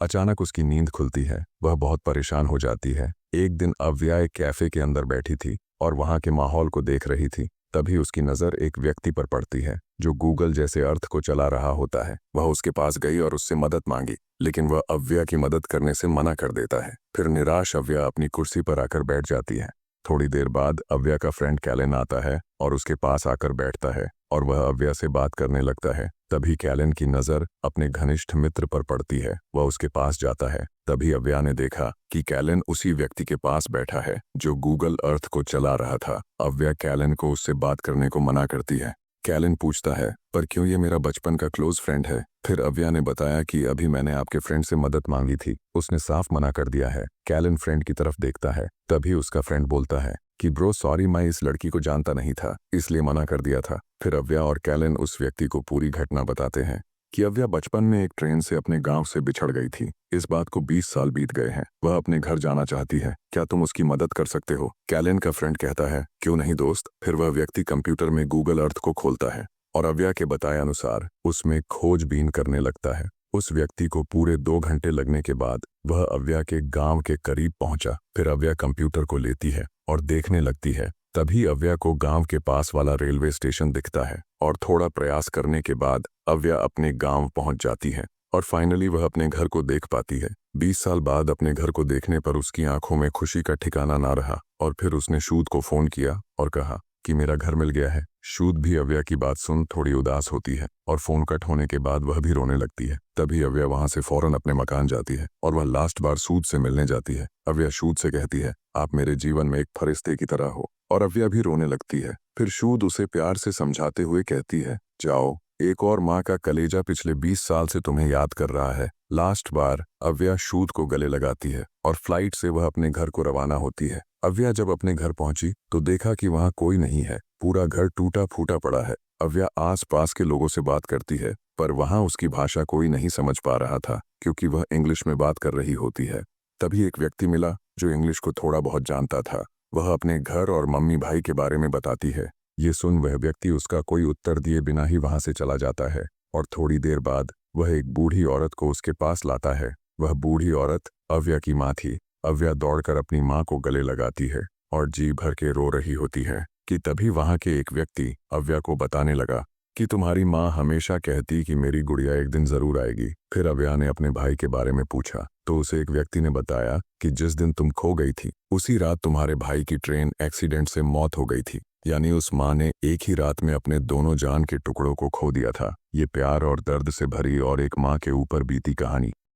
अचानक उसकी नींद खुलती है। वह बहुत परेशान हो जाती है। एक दिन अव्या एक कैफे के अंदर बैठी थी और वहां के माहौल को देख रही थी। तभी उसकी नज़र एक व्यक्ति पर पड़ती है जो गूगल जैसे अर्थ को चला रहा होता है। वह उसके पास गई और उससे मदद मांगी, लेकिन वह अव्या की मदद करने से मना कर देता है। फिर निराश अव्या अपनी कुर्सी पर आकर बैठ जाती है। थोड़ी देर बाद अव्या का फ्रेंड कैलन आता है और उसके पास आकर बैठता है और वह अव्या से बात करने लगता है। तभी कैलन की नज़र अपने घनिष्ठ मित्र पर पड़ती है। वह उसके पास जाता है। तभी अव्या ने देखा कि कैलन उसी व्यक्ति के पास बैठा है जो गूगल अर्थ को चला रहा था। अव्या कैलन को उससे बात करने को मना करती है। कैलन पूछता है, पर क्यों? ये मेरा बचपन का क्लोज फ्रेंड है। फिर अव्या ने बताया कि अभी मैंने आपके फ्रेंड से मदद मांगी थी, उसने साफ मना कर दिया है। कैलन फ्रेंड की तरफ देखता है। तभी उसका फ्रेंड बोलता है कि ब्रो सॉरी, मैं इस लड़की को जानता नहीं था, इसलिए मना कर दिया था। फिर अव्या और कैलन उस व्यक्ति को पूरी घटना बताते हैं कि अव्या बचपन में एक ट्रेन से अपने गांव से बिछड़ गई थी। इस बात को 20 साल बीत गए हैं। वह अपने घर जाना चाहती है। क्या तुम उसकी मदद कर सकते हो? कैलन का फ्रेंड कहता है, क्यों नहीं दोस्त। फिर वह व्यक्ति कंप्यूटर में गूगल अर्थ को खोलता है और अव्या के बताए अनुसार उसमें खोजबीन करने लगता है। उस व्यक्ति को पूरे 2 घंटे लगने के बाद वह अव्या के गांव के करीब पहुंचा। फिर अव्या कंप्यूटर को लेती है और देखने लगती है। तभी अव्या को गांव के पास वाला रेलवे स्टेशन दिखता है और थोड़ा प्रयास करने के बाद अव्या अपने गांव पहुंच जाती है और फाइनली वह अपने घर को देख पाती है। 20 साल बाद अपने घर को देखने पर उसकी आंखों में खुशी का ठिकाना ना रहा और फिर उसने शूद को फोन किया और कहा कि मेरा घर मिल गया है। शूद भी अव्या की बात सुन थोड़ी उदास होती है और फोन कट होने के बाद वह भी रोने लगती है। तभी अव्या वहां से फौरन अपने मकान जाती है और वह लास्ट बार शूद से मिलने जाती है। अव्या शूद से कहती है, आप मेरे जीवन में एक फरिश्ते की तरह हो, और अव्या भी रोने लगती है। फिर शूद उसे प्यार से समझाते हुए कहती है, जाओ, एक और माँ का कलेजा पिछले 20 साल से तुम्हें याद कर रहा है। लास्ट बार अव्या शूद को गले लगाती है और फ्लाइट से वह अपने घर को रवाना होती है। अव्या जब अपने घर पहुंची तो देखा कि वहां कोई नहीं है। पूरा घर टूटा फूटा पड़ा है। अव्या आस पास के लोगों से बात करती है, पर वहां उसकी भाषा कोई नहीं समझ पा रहा था क्योंकि वह इंग्लिश में बात कर रही होती है। तभी एक व्यक्ति मिला जो इंग्लिश को थोड़ा बहुत जानता था। वह अपने घर और मम्मी भाई के बारे में बताती है। ये सुन वह व्यक्ति उसका कोई उत्तर दिए बिना ही वहां से चला जाता है और थोड़ी देर बाद वह एक बूढ़ी औरत को उसके पास लाता है। वह बूढ़ी औरत अव्या की माँ थी। अव्या दौड़कर अपनी माँ को गले लगाती है और जी भर के रो रही होती है कि तभी वहां के एक व्यक्ति अव्या को बताने लगा कि तुम्हारी माँ हमेशा कहती कि मेरी गुड़िया एक दिन जरूर आएगी। फिर अव्या ने अपने भाई के बारे में पूछा तो उसे एक व्यक्ति ने बताया कि जिस दिन तुम खो गई थी उसी रात तुम्हारे भाई की ट्रेन एक्सीडेंट से मौत हो गई थी। यानी उस माँ ने एक ही रात में अपने दोनों जान के टुकड़ों को खो दिया था। ये प्यार और दर्द से भरी और एक माँ के ऊपर बीती कहानी